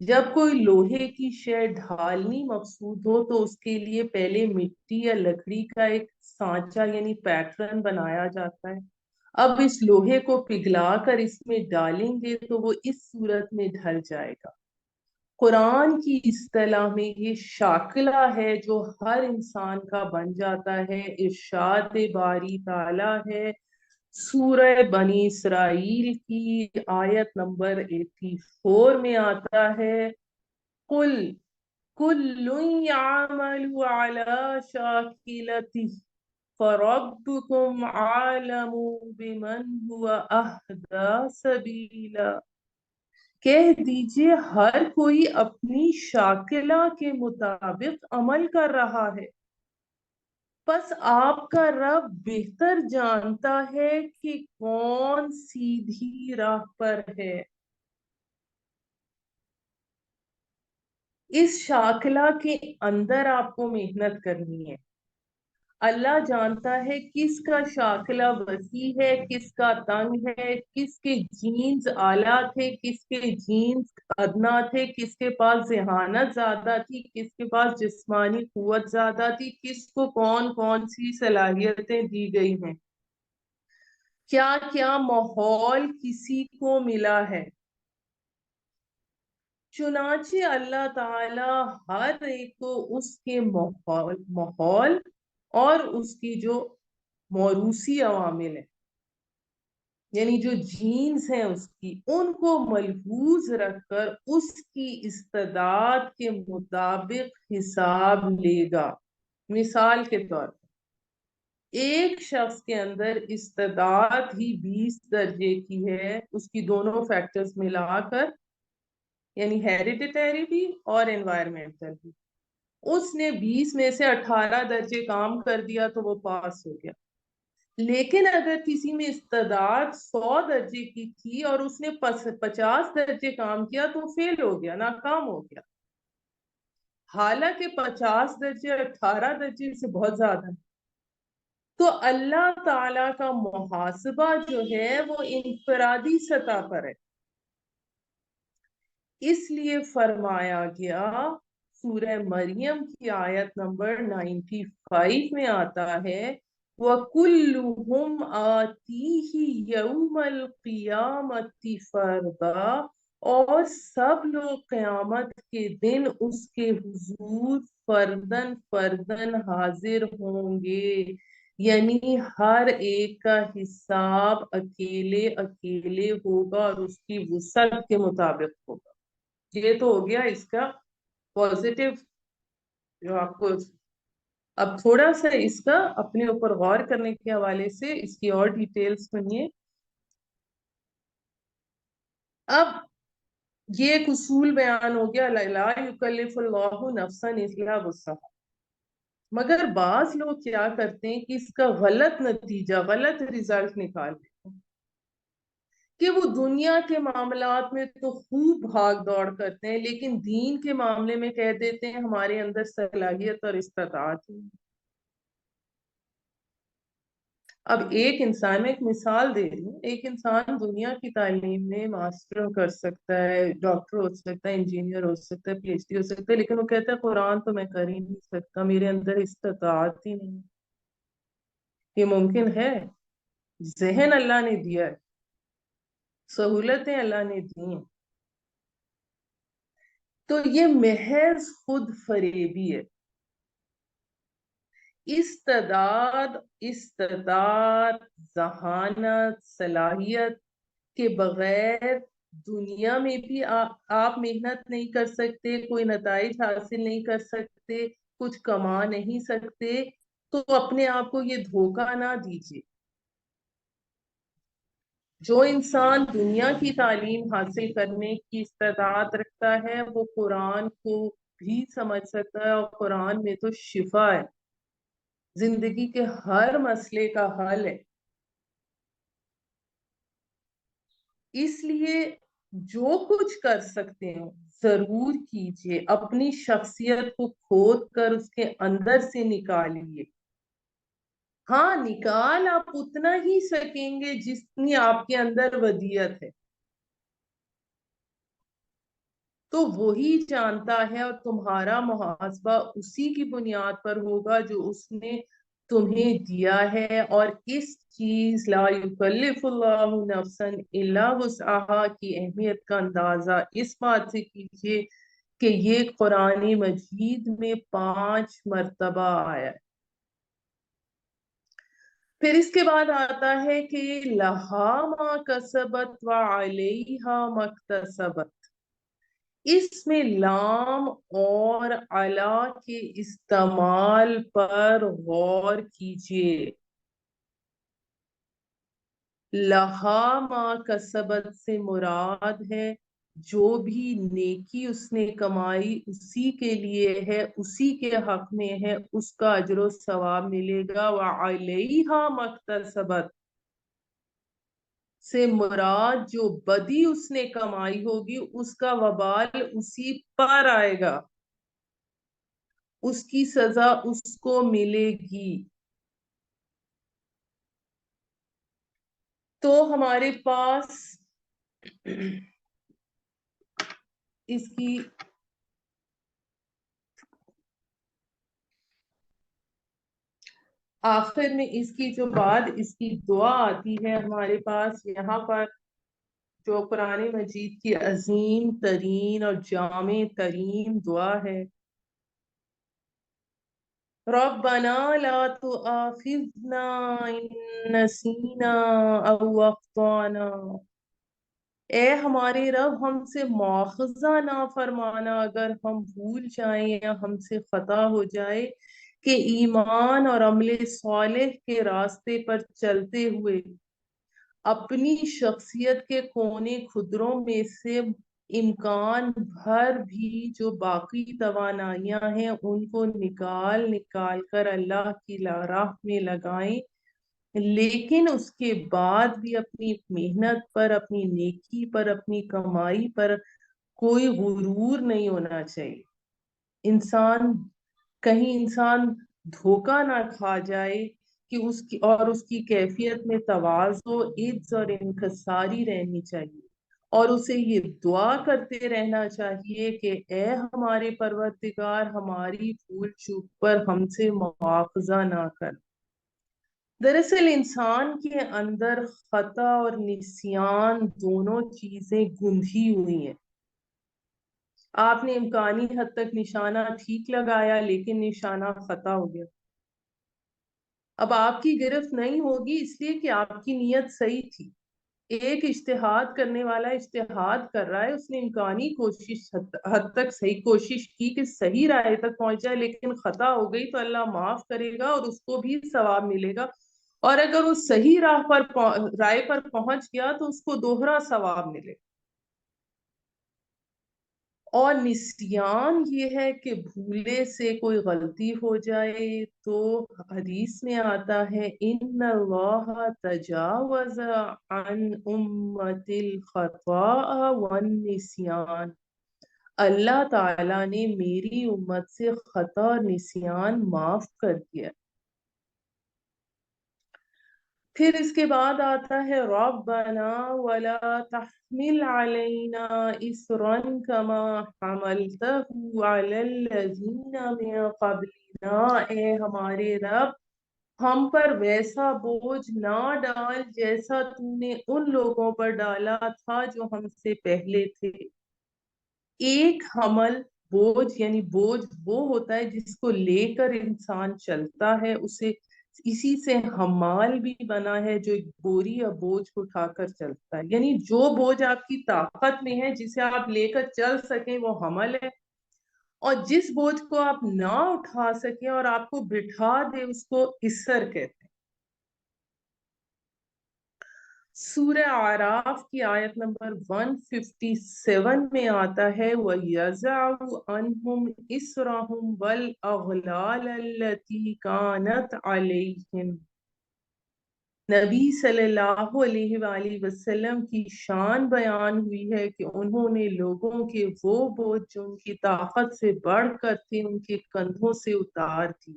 جب کوئی لوہے کی شے ڈھالنی مقصود ہو تو اس کے لیے پہلے مٹی یا لکڑی کا ایک سانچہ یعنی پیٹرن بنایا جاتا ہے۔ اب اس لوہے کو پگھلا کر اس میں ڈالیں گے تو وہ اس صورت میں ڈھل جائے گا۔ قرآن کی اصطلاح میں یہ شاکلہ ہے جو ہر انسان کا بن جاتا ہے۔ ارشاد باری تعالیٰ ہے سورہ بنی اسرائیل کی آیت نمبر 84 میں آتا ہے، قل کل یعمل علی شاکلتہ فربکم عالم بمن هو اہدی سبیلا، کہہ دیجئے ہر کوئی اپنی شاکلہ کے مطابق عمل کر رہا ہے، بس آپ کا رب بہتر جانتا ہے کہ کون سیدھی راہ پر ہے. اس شاخلہ کے اندر آپ کو محنت کرنی ہے. اللہ جانتا ہے کس کا شاخلہ وسیع ہے، کس کا تنگ ہے، کس کے جینز اعلیٰ تھے، کس کے جینز ادنا تھے، کس کے پاس ذہانت زیادہ تھی، کس کے پاس جسمانی قوت زیادہ تھی، کس کو کون کون سی صلاحیتیں دی گئی ہیں، کیا کیا ماحول کسی کو ملا ہے. چنانچہ اللہ تعالی ہر ایک کو اس کے ماحول اور اس کی جو موروثی عوامل ہیں، یعنی جو جینز ہیں اس کی، ان کو ملحوظ رکھ کر اس کی استعداد کے مطابق حساب لے گا. مثال کے طور پر ایک شخص کے اندر استعداد ہی 20 درجے کی ہے، اس کی دونوں فیکٹرز ملا کر، یعنی ہیریڈیٹری بھی اور انوائرمنٹل بھی. اس نے 20 میں سے 18 درجے کام کر دیا تو وہ پاس ہو گیا. لیکن اگر کسی میں استعداد 100 درجے کی تھی اور اس نے 50 درجے کام کیا تو فیل ہو گیا، ناکام ہو گیا. حالانکہ 50 درجے 18 درجے سے بہت زیادہ ہے. تو اللہ تعالی کا محاسبہ جو ہے وہ انفرادی سطح پر ہے. اس لیے فرمایا گیا، سورہ مریم کی آیت نمبر 95 میں آتا ہے، وَكُلُّهُمْ آتِيهِ يَوْمَ الْقِيَامَةِ فَرْدًا، اور سب لوگ قیامت کے دن اس کے حضور فردن فردن حاضر ہوں گے. یعنی ہر ایک کا حساب اکیلے اکیلے ہوگا اور اس کی وسعت کے مطابق ہوگا. یہ تو ہو گیا اس کا پازیٹیو جو آپ کو. اب تھوڑا سا اس کا اپنے اوپر غور کرنے کے حوالے سے اس کی اور ڈیٹیلز سنیے. اب یہ ایک اصول بیان ہو گیا، لا یکلف اللہ نفسا الا وسعها. مگر بعض لوگ کیا کرتے ہیں کہ اس کا غلط نتیجہ، غلط رزلٹ نکالتے ہیں کہ وہ دنیا کے معاملات میں تو خوب بھاگ دوڑ کرتے ہیں لیکن دین کے معاملے میں کہہ دیتے ہیں ہمارے اندر صلاحیت اور استطاعت ہے. اب ایک انسان میں ایک مثال دے رہی ہوں، ایک انسان دنیا کی تعلیم میں ماسٹر کر سکتا ہے، ڈاکٹر ہو سکتا ہے، انجینئر ہو سکتا ہے، پی ایچ ڈی ہو سکتا ہے، لیکن وہ کہتا ہے قرآن تو میں کر ہی نہیں سکتا، میرے اندر استطاعت ہی نہیں. یہ ممکن ہے؟ ذہن اللہ نے دیا ہے، سہولتیں اللہ نے دی ہیں، تو یہ محض خود فریبی ہے. استعداد، ذہانت، صلاحیت کے بغیر دنیا میں بھی آپ محنت نہیں کر سکتے، کوئی نتائج حاصل نہیں کر سکتے، کچھ کما نہیں سکتے. تو اپنے آپ کو یہ دھوکہ نہ دیجیے. جو انسان دنیا کی تعلیم حاصل کرنے کی استعداد رکھتا ہے وہ قرآن کو بھی سمجھ سکتا ہے، اور قرآن میں تو شفا ہے، زندگی کے ہر مسئلے کا حل ہے. اس لیے جو کچھ کر سکتے ہیں ضرور کیجیے، اپنی شخصیت کو کھود کر اس کے اندر سے نکالیے. ہاں، نکال آپ اتنا ہی سکیں گے جتنی آپ کے اندر ودیت ہے، تو وہی جانتا ہے، اور تمہارا محاسبہ اسی کی بنیاد پر ہوگا جو اس نے تمہیں دیا ہے. اور اس چیز لا یکلف اللہ نفسا الا وسعها کی اہمیت کا اندازہ اس بات سے کیجیے کہ یہ قرآن مجید میں 5 مرتبہ آیا ہے. پھر اس کے بعد آتا ہے کہ لہا ما کسبت وعلیہا ما اکتسبت. اس میں لام اور علا کے استعمال پر غور کیجیے. لہا ما کسبت سے مراد ہے جو بھی نیکی اس نے کمائی اسی کے لیے ہے، اسی کے حق میں ہے، اس کا اجر و ثواب ملے گا۔ وَعَلَيْهَا مَكْتَسَبَتْ سے مراد جو بدی اس نے کمائی ہوگی اس کا وبال اسی پر آئے گا، اس کی سزا اس کو ملے گی۔ تو ہمارے پاس اس کی آخر میں اس کی جو بعد اس کی دعا آتی ہے ہمارے پاس یہاں پر، جو قرآن مجید کی عظیم ترین اور جامع ترین دعا ہے، ربنا لا تؤاخذنا ان نسینا او اخطانا، اے ہمارے رب ہم سے مواخذہ نہ فرمانا اگر ہم بھول جائیں یا ہم سے خطا ہو جائے، کہ ایمان اور عمل صالح کے راستے پر چلتے ہوئے اپنی شخصیت کے کونے خدروں میں سے امکان بھر بھی جو باقی توانائیاں ہیں ان کو نکال نکال کر اللہ کی راہ میں لگائیں، لیکن اس کے بعد بھی اپنی محنت پر، اپنی نیکی پر، اپنی کمائی پر کوئی غرور نہیں ہونا چاہیے۔ انسان دھوکہ نہ کھا جائے کہ اس کی کیفیت میں تواضع، عجز اور انکساری رہنی چاہیے، اور اسے یہ دعا کرتے رہنا چاہیے کہ اے ہمارے پروردگار ہماری بھول چوک پر ہم سے مواخذہ نہ کر۔ دراصل انسان کے اندر خطا اور نسیان دونوں چیزیں گندھی ہوئی ہیں۔ آپ نے امکانی حد تک نشانہ ٹھیک لگایا لیکن نشانہ خطا ہو گیا۔ اب آپ کی گرفت نہیں ہوگی اس لیے کہ آپ کی نیت صحیح تھی۔ ایک اجتہاد کرنے والا اجتہاد کر رہا ہے، اس نے امکانی حد تک صحیح کوشش کی کہ صحیح رائے تک پہنچ جائے، لیکن خطا ہو گئی تو اللہ معاف کرے گا اور اس کو بھی ثواب ملے گا، اور اگر وہ صحیح رائے پر پہنچ گیا تو اس کو دوہرا ثواب ملے گا۔ اور نسیان یہ ہے کہ بھولے سے کوئی غلطی ہو جائے تو حدیث میں آتا ہے ان اللہ تجاوز عن امت الخطاء والنسیان، اللہ تعالیٰ نے میری امت سے خطا اور نسیان معاف کر دیا۔ پھر اس کے بعد آتا ہے ربنا ولا تحمل علینا اسرا کما حملته علی الذین من قبلنا، اے ہمارے رب ہم پر ویسا بوجھ نہ ڈال جیسا تو نے ان لوگوں پر ڈالا تھا جو ہم سے پہلے تھے۔ ایک حمل بوجھ یعنی بوجھ وہ ہوتا ہے جس کو لے کر انسان چلتا ہے، اسے اسی سے حمال بھی بنا ہے جو ایک بوری یا بوجھ اٹھا کر چلتا ہے، یعنی جو بوجھ آپ کی طاقت میں ہے جسے آپ لے کر چل سکیں وہ حمل ہے، اور جس بوجھ کو آپ نہ اٹھا سکیں اور آپ کو بٹھا دے اس کو اسر کہتے ہیں۔ سورہ اعراف کی آیت نمبر 157 میں آتا ہے وَيَزَعُ عَنْهُمْ إِسْرَهُمْ وَالْأَغْلَالَ الَّتِي كَانَتْ عَلَيْهِمْ۔ نبی صلی اللہ علیہ وآلہ وسلم کی شان بیان ہوئی ہے کہ انہوں نے لوگوں کے وہ بوجھ جو ان کی طاقت سے بڑھ کر تھے ان کے کندھوں سے اتار دی،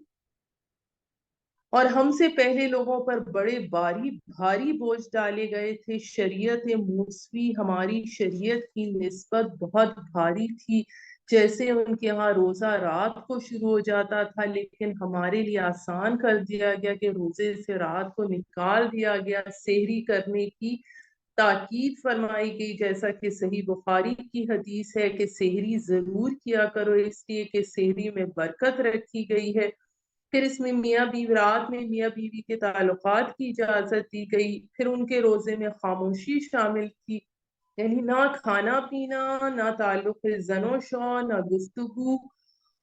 اور ہم سے پہلے لوگوں پر بڑے بھاری بوجھ ڈالے گئے تھے۔ شریعت موسوی ہماری شریعت کی نسبت بہت بھاری تھی، جیسے ان کے ہاں روزہ رات کو شروع ہو جاتا تھا لیکن ہمارے لیے آسان کر دیا گیا کہ روزے سے رات کو نکال دیا گیا۔ سحری کرنے کی تاکید فرمائی گئی، جیسا کہ صحیح بخاری کی حدیث ہے کہ سحری ضرور کیا کرو اس لیے کہ سحری میں برکت رکھی گئی ہے۔ پھر اس میں میاں بیوی رات میں میاں بیوی کے تعلقات کی اجازت دی گئی، پھر ان کے روزے میں خاموشی شامل تھی، یعنی نہ کھانا پینا، نہ تعلق زن و شو، نہ گفتگو،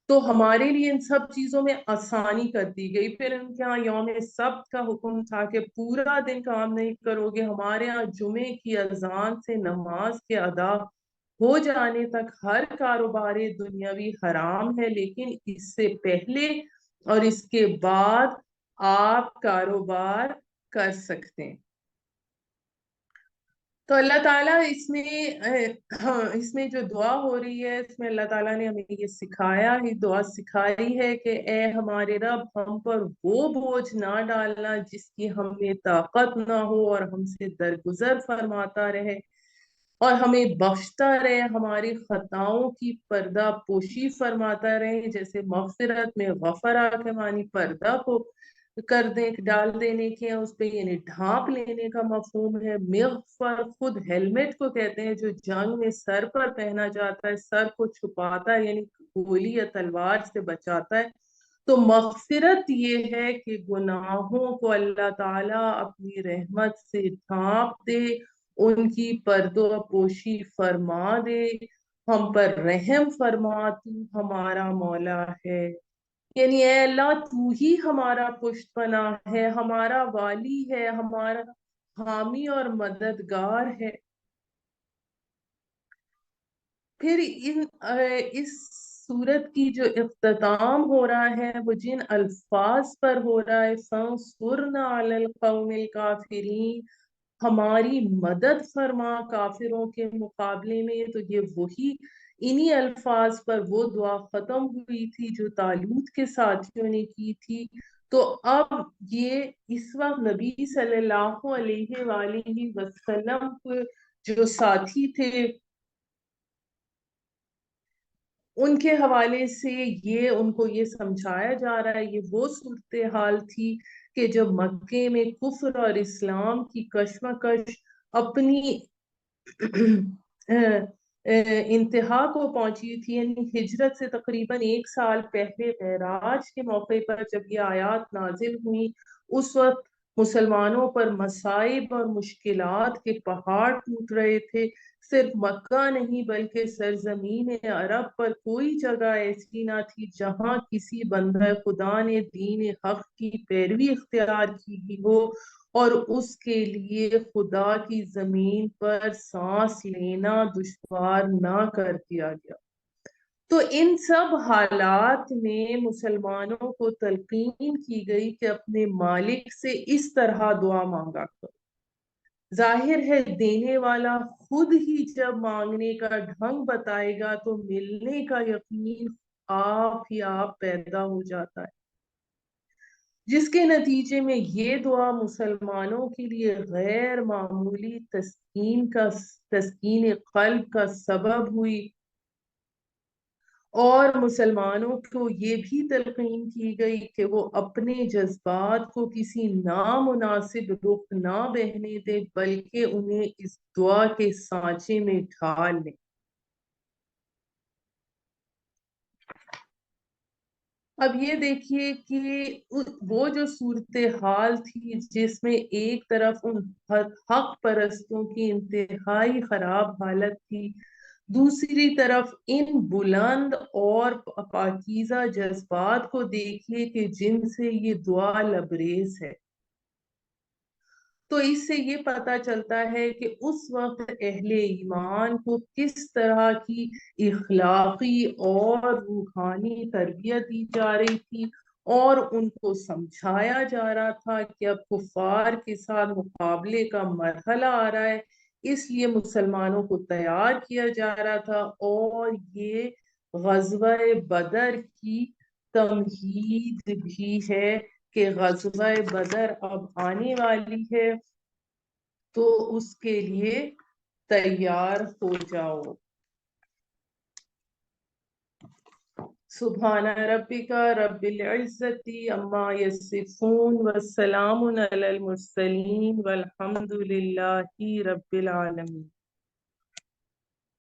تو ہمارے لیے ان سب چیزوں میں آسانی کر دی گئی۔ پھر ان کے ہاں یوم سبت کا حکم تھا کہ پورا دن کام نہیں کرو گے، ہمارے ہاں جمعے کی اذان سے نماز کے ادا ہو جانے تک ہر کاروبار دنیاوی حرام ہے، لیکن اس سے پہلے اور اس کے بعد آپ کاروبار کر سکتے ہیں۔ تو اللہ تعالیٰ اس میں جو دعا ہو رہی ہے، اس میں اللہ تعالیٰ نے ہمیں یہ سکھایا ہی، دعا سکھائی ہے کہ اے ہمارے رب، ہم پر وہ بوجھ نہ ڈالنا جس کی ہم میں طاقت نہ ہو، اور ہم سے درگزر فرماتا رہے اور ہمیں بخشتا رہے، ہماری خطاؤں کی پردہ پوشی فرماتا رہے، جیسے مغفرت میں غفرا کے معنی پردہ کو کر دیں، ڈال دینے کے ہیں اس پہ، یعنی ڈھانپ لینے کا مفہوم ہے۔ مغفر خود ہیلمٹ کو کہتے ہیں جو جنگ میں سر پر پہنا جاتا ہے، سر کو چھپاتا ہے، یعنی گولی یا تلوار سے بچاتا ہے۔ تو مغفرت یہ ہے کہ گناہوں کو اللہ تعالیٰ اپنی رحمت سے ڈھانپ دے، ان کی پردہ پوشی فرما دے، ہم پر رحم فرما، تو ہمارا مولا ہے، یعنی اے اللہ تو ہی ہمارا پشت پناہ ہے، ہمارا والی ہے، ہمارا حامی اور مددگار ہے۔ پھر اس سورت کی جو اختتام ہو رہا ہے وہ جن الفاظ پر ہو رہا ہے، فَانصُرْنَا عَلَى الْقَوْمِ الْكَافِرِينَ، ہماری مدد فرما کافروں کے مقابلے میں، تو یہ وہی انہی الفاظ پر وہ دعا ختم ہوئی تھی جو طالوت کے ساتھیوں نے کی تھی۔ تو اب یہ اس وقت نبی صلی اللہ علیہ وآلہ وسلم کے جو ساتھی تھے، ان کے حوالے سے یہ ان کو یہ سمجھایا جا رہا ہے، یہ وہ صورتحال تھی کہ جب مکے میں کفر اور اسلام کی کشمکش اپنی انتہا کو پہنچی تھی، یعنی ہجرت سے تقریباً 1 سال پہلے معراج کے موقع پر جب یہ آیات نازل ہوئی، اس وقت مسلمانوں پر مصائب اور مشکلات کے پہاڑ ٹوٹ رہے تھے۔ صرف مکہ نہیں بلکہ سرزمین عرب پر کوئی جگہ ایسی نہ تھی جہاں کسی بندہ خدا نے دین حق کی پیروی اختیار کی ہو اور اس کے لیے خدا کی زمین پر سانس لینا دشوار نہ کر دیا گیا۔ تو ان سب حالات میں مسلمانوں کو تلقین کی گئی کہ اپنے مالک سے اس طرح دعا مانگا کرو۔ ظاہر ہے دینے والا خود ہی جب مانگنے کا ڈھنگ بتائے گا تو ملنے کا یقین آپ ہی آپ پیدا ہو جاتا ہے، جس کے نتیجے میں یہ دعا مسلمانوں کے لیے غیر معمولی تسکین قلب کا سبب ہوئی، اور مسلمانوں کو یہ بھی تلقین کی گئی کہ وہ اپنے جذبات کو کسی نامناسب رخ نہ بہنے دے بلکہ انہیں اس دعا کے سانچے میں ڈھال لیں۔ اب یہ دیکھیے کہ وہ جو صورتحال تھی جس میں ایک طرف ان حق پرستوں کی انتہائی خراب حالت تھی، دوسری طرف ان بلند اور پاکیزہ جذبات کو دیکھیے کہ جن سے یہ دعا لبریز ہے، تو اس سے یہ پتا چلتا ہے کہ اس وقت اہل ایمان کو کس طرح کی اخلاقی اور روحانی تربیت دی جا رہی تھی، اور ان کو سمجھایا جا رہا تھا کہ اب کفار کے ساتھ مقابلے کا مرحلہ آ رہا ہے، اس لیے مسلمانوں کو تیار کیا جا رہا تھا۔ اور یہ غزوہ بدر کی تمہید بھی ہے کہ غزوہ بدر اب آنے والی ہے، تو اس کے لیے تیار ہو جاؤ۔ سبحان ربک رب العزت عما یصفون والسلام علی المرسلین والحمد للہ رب العالمین۔